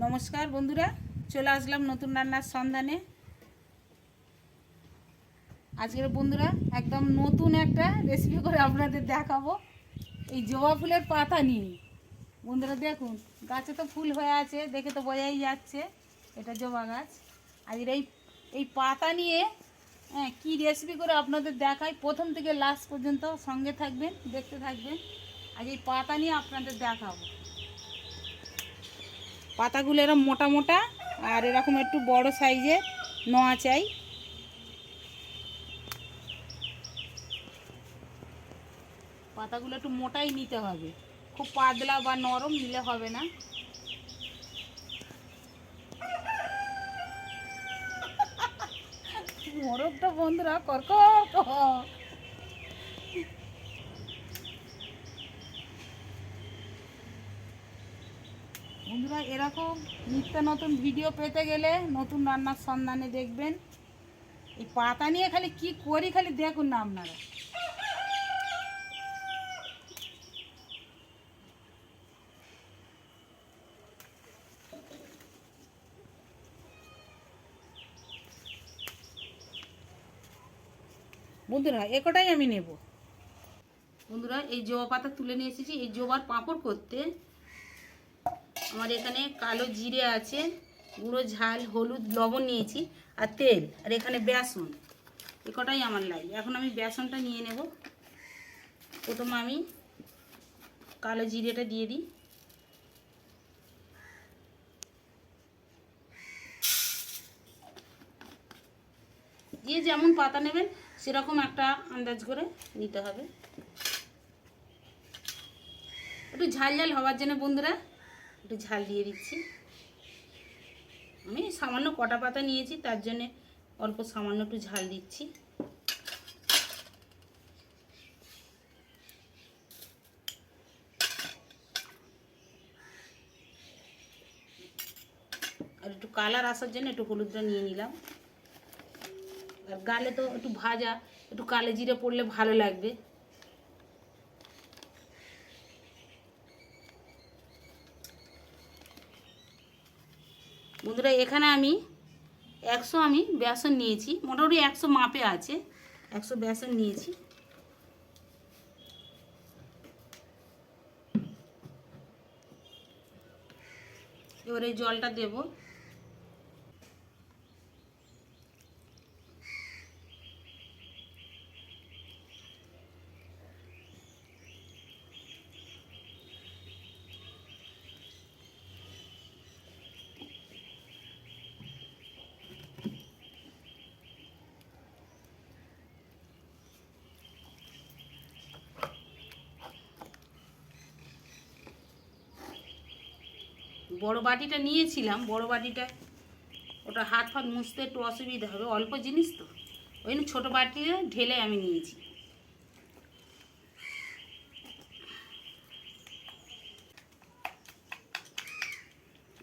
নমস্কার বন্ধুরা, চলে আসলাম নতুন রান্নার সন্ধানে। আজকের বন্ধুরা একদম নতুন একটা রেসিপি করে আপনাদের দেখাবো এই জবা ফুলের পাতা নিয়ে। বন্ধুরা দেখুন, গাছে তো ফুল হয়ে আছে, দেখে তো বোঝাই যাচ্ছে এটা জবা গাছ। আজকের এই পাতা নিয়ে কী রেসিপি করে আপনাদের দেখাই, প্রথম থেকে লাস্ট পর্যন্ত সঙ্গে থাকবেন, দেখতে থাকবেন। আজ এই পাতা নিয়ে আপনাদের দেখাবো। পাতাগুলো এরকম মোটা মোটা আর এরকম একটু বড় সাইজের নোয়া চাই। পাতাগুলো একটু মোটাই নিতে হবে, খুব পাতলা বা নরম নিলে হবে না। মোরগটা বন্ধুরা কর্কট। বন্ধুরা এরকম নিত্য নতুন ভিডিও পেতে গেলে নতুন রান্নার সন্ধানে দেখবেন। এই পাতা নিয়ে খালি কি করি খালি দেখুন না আপনারা। বন্ধুরা একটাই আমি নেব। বন্ধুরা এই জবা পাতা তুলে নিয়ে এসেছি এই জবার পাঁপড় করতে। আমার এখানে কালো জিরে আছে, গুঁড়ো ঝাল, হলুদ, লবণ নিয়েছি আর তেল, আর এখানে বেসন। এ কটাই আমার লাগে। এখন আমি বেসনটা নিয়ে নেব। প্রথমে আমি কালো জিরেটা দিয়ে দিই। দিয়ে যেমন পাতা নেবেন সেরকম একটা আন্দাজ করে নিতে হবে। একটু ঝাল ঝাল হওয়ার জন্য বন্ধুরা একটু ঝাল দিয়ে দিচ্ছি। আমি সামান্য কটা পাতা নিয়েছি, তার জন্যে অল্প সামান্য একটু ঝাল দিচ্ছি। আর একটু কালার আসার জন্য একটু হলুদটা নিয়ে নিলাম। আর গালে তো একটু ভাজা, একটু কালো জিরে পড়লে ভালো লাগবে। বন্ধুরা এখানে আমি 100 বেসন নিয়েছি, মোটামুটি 100 মাপে আছে, 100 বেসন নিয়েছি। এবারে জলটা দেব। বড় বাটিটা নিয়েছিলাম, বড় বাটিটা ওটা হাত ফাত মুছতে একটু অসুবিধা হবে, অল্প জিনিস তো, ওই জন্য ছোটো বাটিতে ঢেলে আমি নিয়েছি।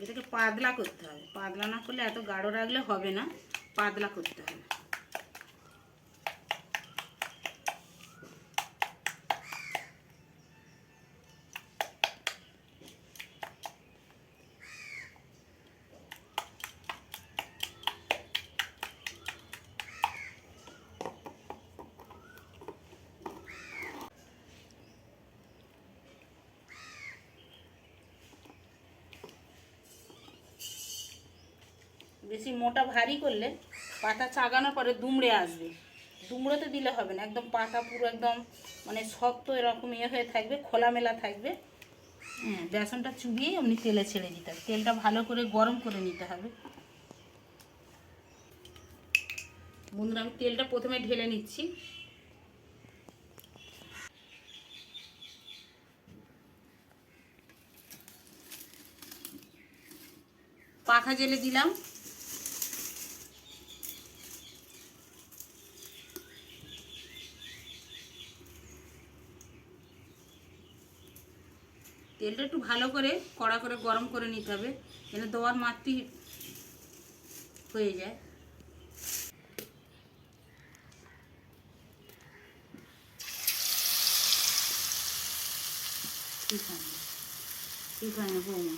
এটাকে পাতলা করতে হবে, পাতলা না করলে এত গাঢ় রাখলে হবে না, পাতলা করতে হবে। বেশি মোটা ভারী করলে পাতা চাগানোর পরে দুমড়ে আসবে, দুমড়োতে দিলে হবে না, একদম পাতা পুরো একদম মানে শক্ত এরকম হয়ে থাকবে, খোলামেলা থাকবে। হ্যাঁ, বেসনটা চুবিয়ে এমনি তেলে ছেড়ে দিতে হবে, তেলটা ভালো করে গরম করে নিতে হবে। বন্ধুরা আমি তেলটা প্রথমে ঢেলে নিচ্ছি। পাখা জেলে দিলাম। তেলটা একটু ভালো করে কড়া করে গরম করে নিতে হবে, যেন দেওয়ার মাত্রই হয়ে যায়। ঠিক হয় না বৌমা।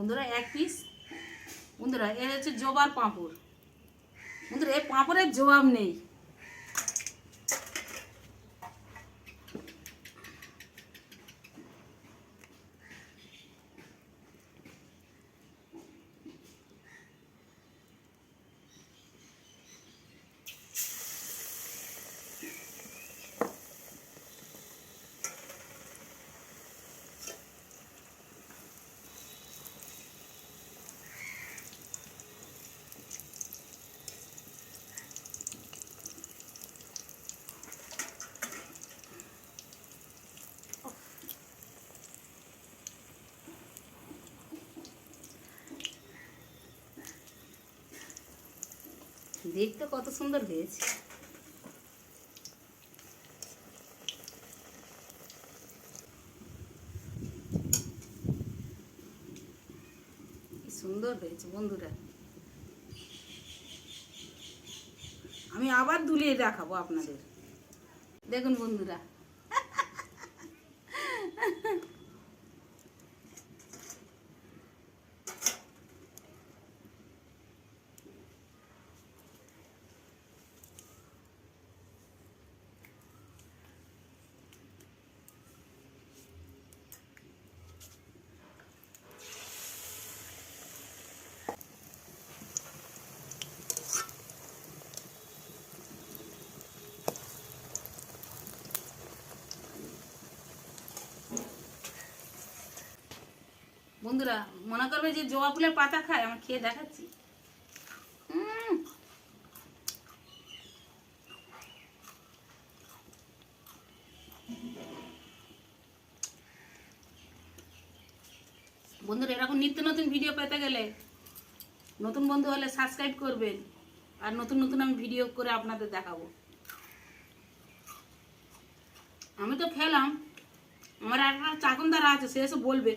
বন্ধুরা 1 পিস। বন্ধুরা এর হচ্ছে জবার পাঁপড়। বন্ধুরা এই পাঁপড়ের জবাব নেই। দেখতে কত সুন্দর হয়েছে। কি সুন্দর হয়েছে বন্ধুরা। আমি আবার দুলিয়ে দেখাবো আপনাদের। দেখুন বন্ধুরা, বন্ধুরা মনে করবে যে জবা ফুলের পাতা খায়, আমি খেয়ে দেখাচ্ছি। বন্ধুরা এরকম নিত্য নতুন ভিডিও পেতে গেলে নতুন বন্ধু হলে সাবস্ক্রাইব করবেন, আর নতুন নতুন আমি ভিডিও করে আপনাদের দেখাবো। আমি তো খেলাম, আমার একটা চাকনদার আছে, সে এসে বলবে।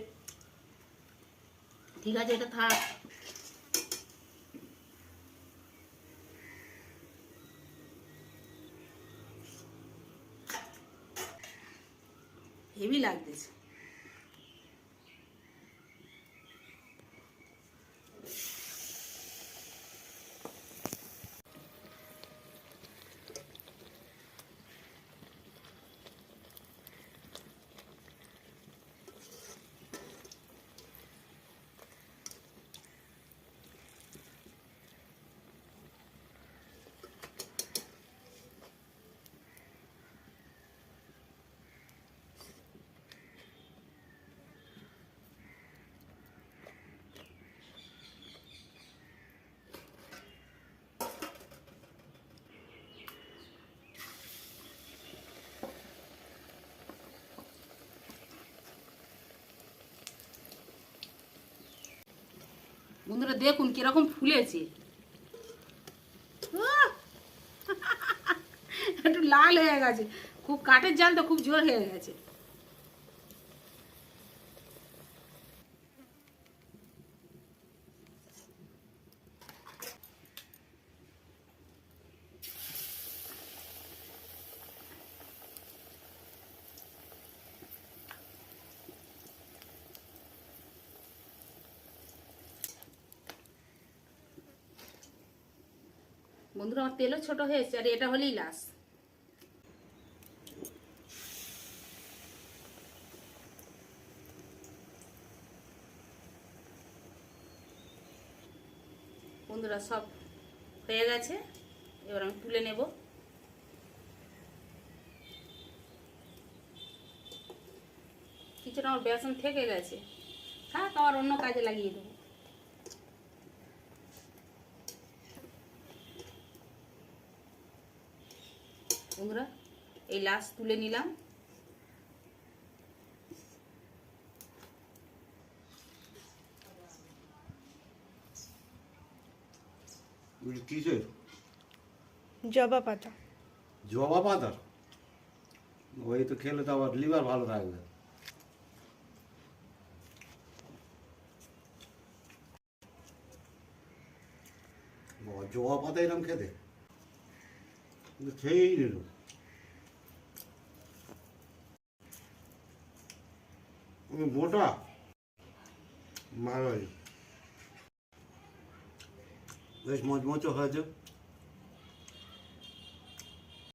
ঠিক আছে, এটা থাক। হেভি লাগতেছে। বন্ধুরা দেখুন কিরকম ফুলেছে। একটু লাল হয়ে গেছে, খুব কাঠের জাল তো, খুব জোর হয়ে গেছে। বন্ধুরা আমার তেলও ছোট হয়েছে, আর এটা হলেই লাশ। বন্ধুরা সব হয়ে গেছে, এবার আমি তুলে নেব। কিছুটা আমার বেসন থেকে গেছে, থাক, আবার অন্য কাজে লাগিয়ে দেবো। বন্ধুরা এই লাশ তুলে নিলাম। কিসের? জবা পাতা। জবা পাতার? ওই তো খেলে তো আবার লিভার ভালো থাকবে। জবা পাতা এরকম খেতে খেয়েই নিল। মোটা ভালোই বেশ মচমচো হয়েছে